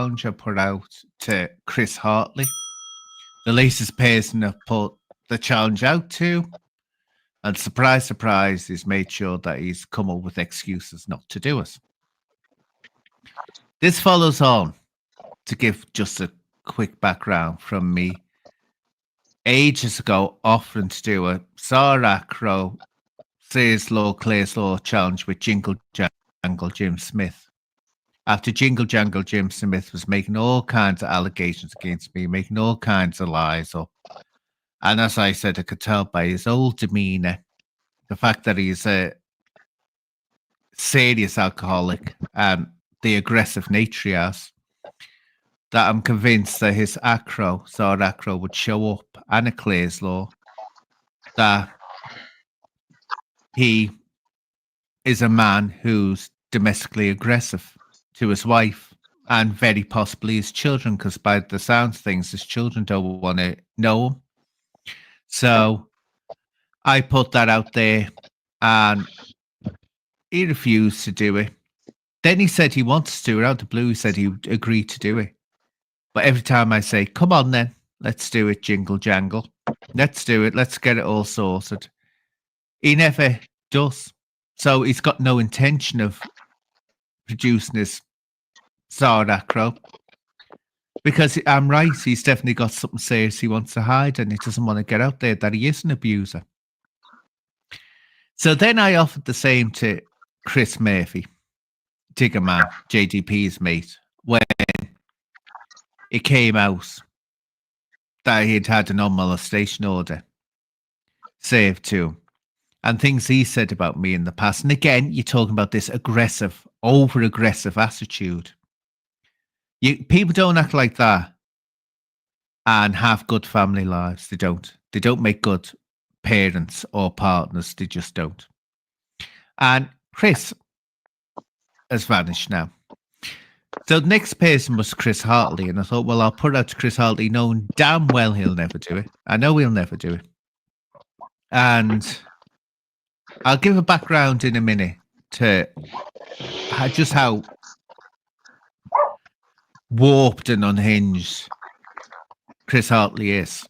challenge I put out to Chris Hartley, the latest person I've put the challenge out to. And surprise, surprise, he's made sure that he's come up with excuses not to do it. This follows on to give just a quick background from me. Ages ago, offering to do a Sarah Crow, Sayers Law, Clays Law challenge with Jingle Jangle Jim Smith. After Jingle Jangle Jim Smith was making all kinds of allegations against me, making all kinds of lies up. And as I said, I could tell by his old demeanour, the fact that he's a serious alcoholic and the aggressive nature he has, that I'm convinced that his Zara Acro would show up and a Clays Law, that he is a man who's domestically aggressive to his wife and very possibly his children, because by the sounds of things, his children don't want to know him. So I put that out there and he refused to do it. Then he said he wants to, out of the blue, he said he would agree to do it. But every time I say, come on then, let's do it, Jingle Jangle. Let's do it. Let's get it all sorted. He never does. So he's got no intention of producing this Zara Acro. Because I'm right, he's definitely got something serious he wants to hide and he doesn't want to get out there that he is an abuser. So then I offered the same to Chris Murphy, Digger Man, JDP's mate, when it came out that he'd had a non-molestation order saved to him. And things he said about me in the past. And again, you're talking about this aggressive, over-aggressive attitude. People don't act like that and have good family lives. They don't. They don't make good parents or partners. They just don't. And Chris has vanished now. So the next person was Chris Hartley. And I thought, well, I'll put out to Chris Hartley knowing damn well he'll never do it. I know he'll never do it. And I'll give a background in a minute to just how warped and unhinged Chris Hartley is.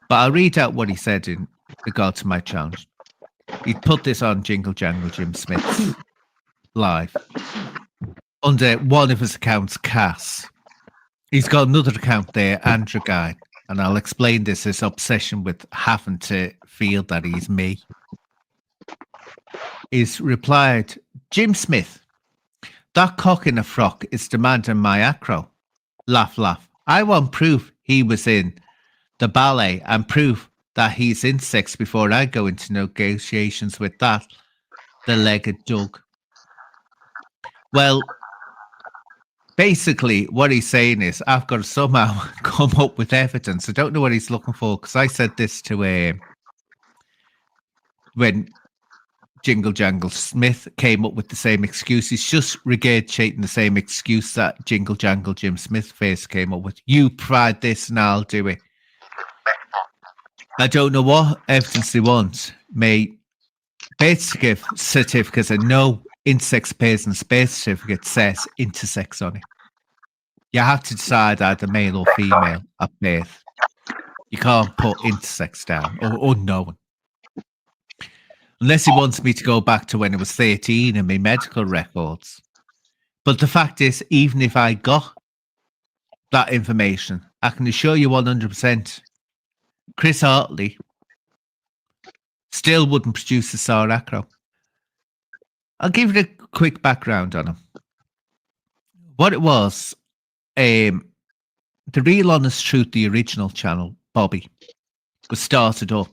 But I'll read out what he said in regard to my challenge. He put this on Jingle Jangle Jim Smith's live under one of his accounts, Cass. He's got another account there, Andrew Guy, and I'll explain this, his obsession with having to feel that he's me. He's replied, Jim Smith, that cock in a frock is demanding my acro. Laugh, laugh. I want proof he was in the ballet and proof that he's in sex before I go into negotiations with that, the legged dog. Well, basically what he's saying is I've got to somehow come up with evidence. I don't know what he's looking for, because I said this to when Jingle Jangle Smith came up with the same excuse. He's just regurgitating the same excuse that Jingle Jangle Jim Smith first came up with. You provide this and I'll do it. I don't know what evidence they want. May birth certificates and no intersex person's birth certificate says intersex on it. You have to decide either male or female at birth. You can't put intersex down or unknown. Unless he wants me to go back to when I was 13 and my medical records. But the fact is, even if I got that information, I can assure you 100%, Chris Hartley still wouldn't produce the Zara Acro. I'll give you a quick background on him. What it was, the Real Honest Truth, the original channel, Bobby, was started up.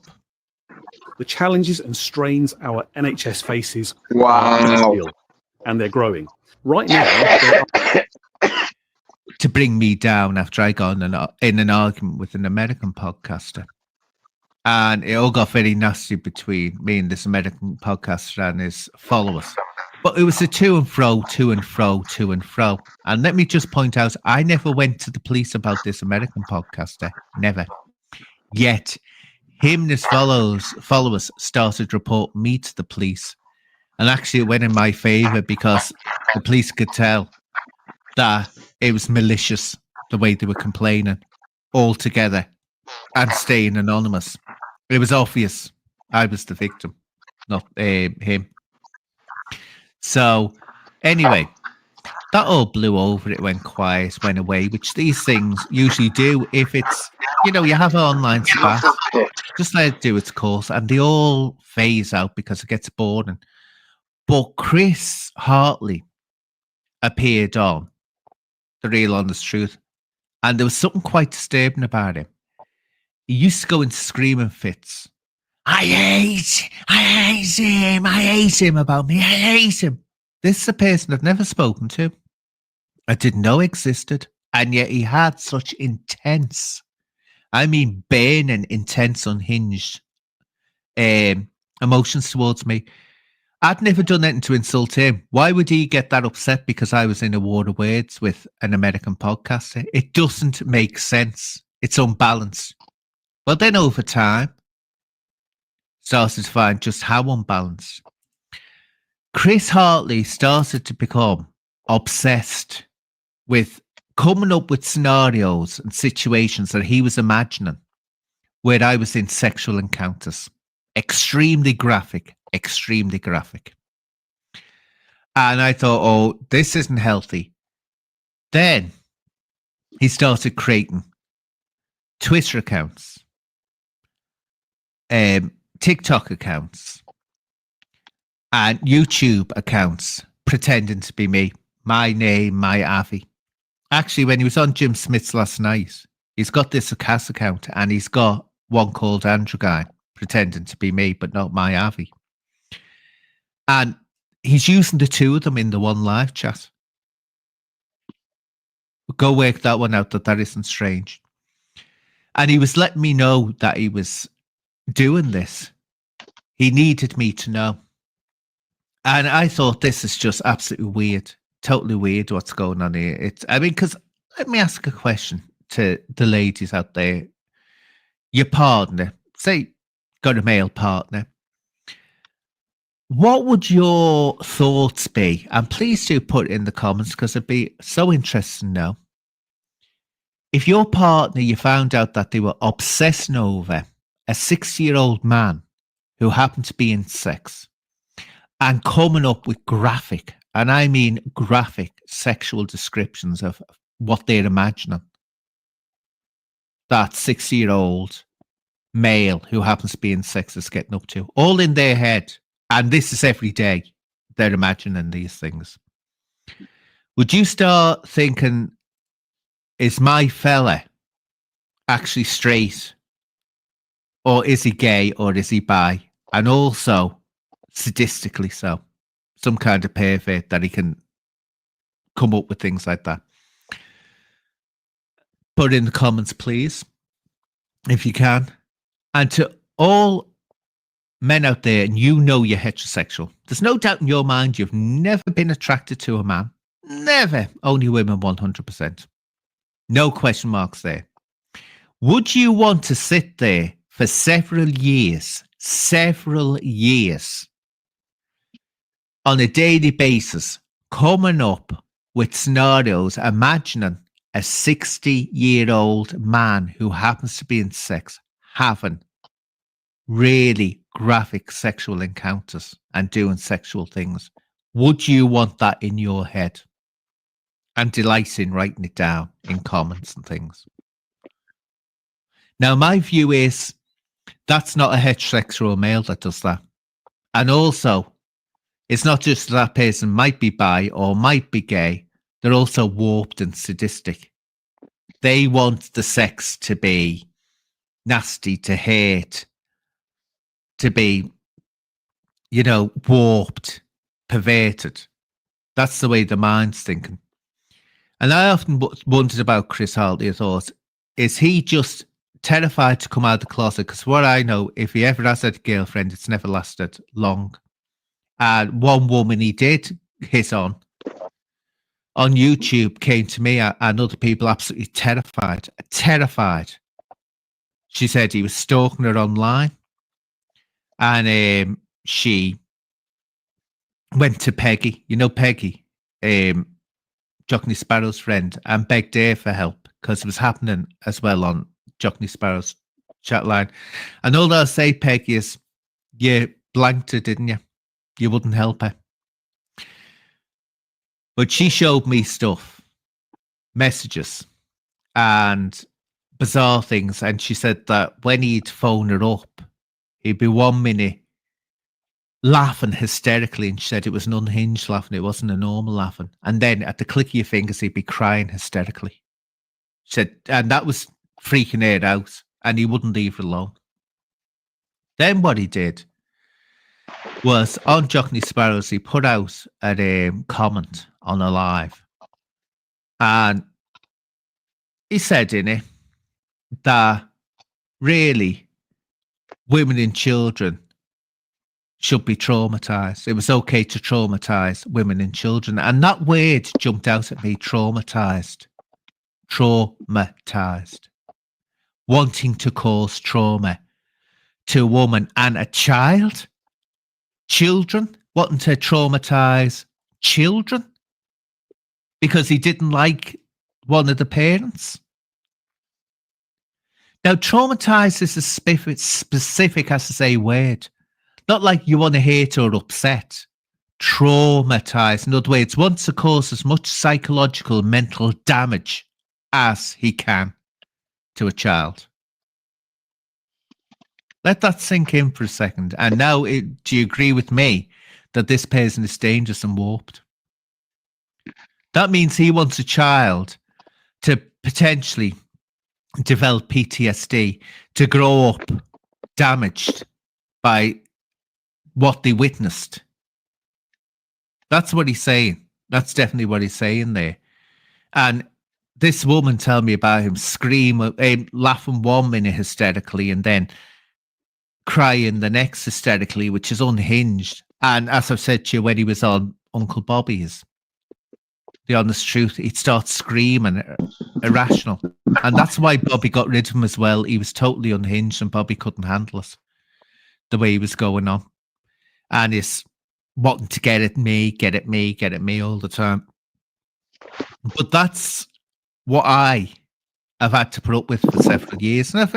The challenges and strains our NHS faces Wow. real, and they're growing. Right now, to bring me down after I got in an argument with an American podcaster. And it all got very nasty between me and this American podcaster and his followers. But it was a to and fro, to and fro, to and fro. And let me just point out, I never went to the police about this American podcaster. Never. Yet, him and his followers started to report me to the police. And actually it went in my favour because the police could tell that it was malicious the way they were complaining altogether and staying anonymous. It was obvious I was the victim, not him. So, anyway, that all blew over. It went quiet, went away, which these things usually do. If it's, you have an online spat, just let it do its course, and they all phase out because it gets boring. But Chris Hartley appeared on The Real Honest Truth, and there was something quite disturbing about him. He used to go into screaming fits. I hate him about me, I hate him. This is a person I've never spoken to, I didn't know existed, and yet he had such intense, burning, intense, unhinged emotions towards me. I'd never done anything to insult him. Why would he get that upset because I was in a war of words with an American podcaster? It doesn't make sense. It's unbalanced. Well, then over time, started to find just how unbalanced. Chris Hartley started to become obsessed with coming up with scenarios and situations that he was imagining where I was in sexual encounters. Extremely graphic. And I thought, oh, this isn't healthy. Then he started creating Twitter accounts, TikTok accounts, and YouTube accounts pretending to be me. My name, my Avi. Actually, when he was on Jim Smith's last night, he's got this cast account and he's got one called Andrew Guy pretending to be me, but not my Avi. And he's using the two of them in the one live chat. Go work that one out, that isn't strange. And he was letting me know that he was doing this. He needed me to know. And I thought, this is just absolutely weird. Totally weird what's going on here. Because let me ask a question to the ladies out there. Your partner, say, got a male partner. What would your thoughts be? And please do put it in the comments because it'd be so interesting to know. If your partner, you found out that they were obsessing over a 60-year-old man who happened to be in sex and coming up with graphic, and I mean graphic, sexual descriptions of what they're imagining. That 60-year-old male who happens to be in sex is getting up to, all in their head. And this is every day they're imagining these things. Would you start thinking, is my fella actually straight? Or is he gay? Or is he bi? And also, sadistically so. Some kind of pervert that he can come up with things like that. Put in the comments, please, if you can. And to all men out there, and you know you're heterosexual, there's no doubt in your mind you've never been attracted to a man. Never. Only women 100%. No question marks there. Would you want to sit there for several years on a daily basis, coming up with scenarios, imagining a 60-year-old man who happens to be in sex having really graphic sexual encounters and doing sexual things? Would you want that in your head? And delight in writing it down in comments and things. Now, my view is that's not a heterosexual male that does that. And also, it's not just that person might be bi or might be gay. They're also warped and sadistic. They want the sex to be nasty, to hate, to be, warped, perverted. That's the way the mind's thinking. And I often wondered about Chris Hartley. I thought, is he just terrified to come out of the closet? Because what I know, if he ever has had a girlfriend, it's never lasted long. And one woman he did hit on YouTube came to me and other people absolutely terrified. She said he was stalking her online. And she went to Peggy. You know Peggy? Jockney Sparrow's friend and begged Dave for help because it was happening as well on Jockney Sparrow's chat line. And all I'll say, Peggy, is you blanked her, didn't you? You wouldn't help her. But she showed me stuff, messages, and bizarre things. And she said that when he'd phone her up, he'd be 1 minute laughing hysterically, and she said it was an unhinged laughing, it wasn't a normal laughing. And then at the click of your fingers, he'd be crying hysterically. She said, and that was freaking her out, and he wouldn't leave her alone. Then what he did was on Jockney Sparrows, he put out a comment on a live, and he said in it that really women and children should be traumatized. It was okay to traumatize women and children. And that word jumped out at me, traumatized. Traumatized. Wanting to cause trauma to a woman and a child. Children. Wanting to traumatize children. Because he didn't like one of the parents. Now, traumatize is a specific, as I say, word. Not like you want to hate or upset. Traumatize. In other words, wants to cause as much psychological, mental damage as he can to a child. Let that sink in for a second. And now, do you agree with me that this person is dangerous and warped? That means he wants a child to potentially develop PTSD, to grow up damaged by what they witnessed. That's what he's saying. That's definitely what he's saying there. And this woman told me about him laughing 1 minute hysterically and then crying the next hysterically, which is unhinged. And as I've said to you, when he was on Uncle Bobby's, The Honest Truth, he'd start screaming, irrational. And that's why Bobby got rid of him as well. He was totally unhinged and Bobby couldn't handle it, the way he was going on. And he's wanting to get at me all the time. But that's what I have had to put up with for several years. And I've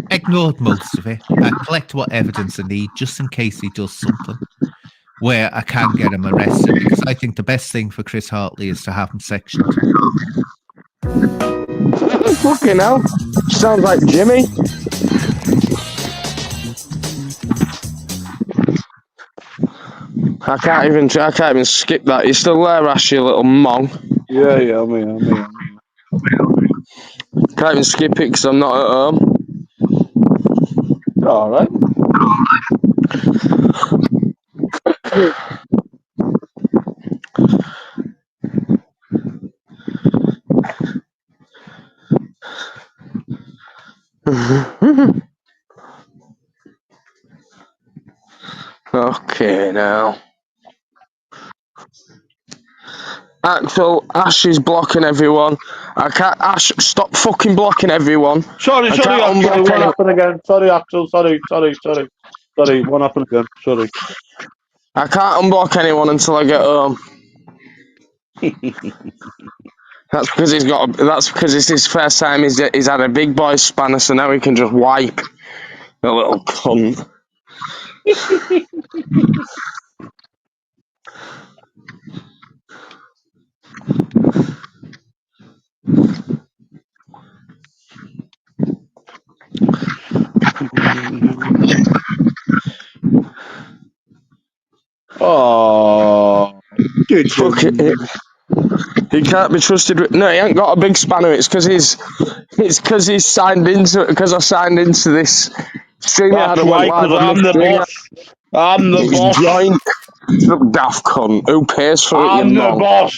ignored most of it. I collect what evidence I need just in case he does something where I can get him arrested, because I think the best thing for Chris Hartley is to have him sectioned. Fucking hell. Sounds like Jimmy. I can't even skip that. You're still there, Ash, you little mong. Yeah, I'm here. Can't even skip it because I'm not at home. All right. Okay, now. Axel, Ash is blocking everyone. I can't. Ash, stop fucking blocking everyone. Sorry, Axel, what happened again? Sorry, Axel, sorry. What happened again? Sorry. I can't unblock anyone until I get home. That's because it's his first time he's had a big boy spanner, so now he can just wipe. The little cunt. Oh, dude, fuck it. He can't be trusted with. No, he ain't got a big spanner. It's because he's signed into it. Because I signed into this stream. That's right, because I'm the boss. I'm the boss. Joined. Look, daft cunt. Who pays for it? I'm the boss.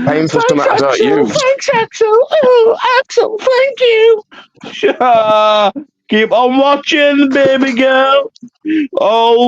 Paying for something I don't use. Thanks, Axel. Oh, Axel, thank you. Keep on watching, baby girl. Oh.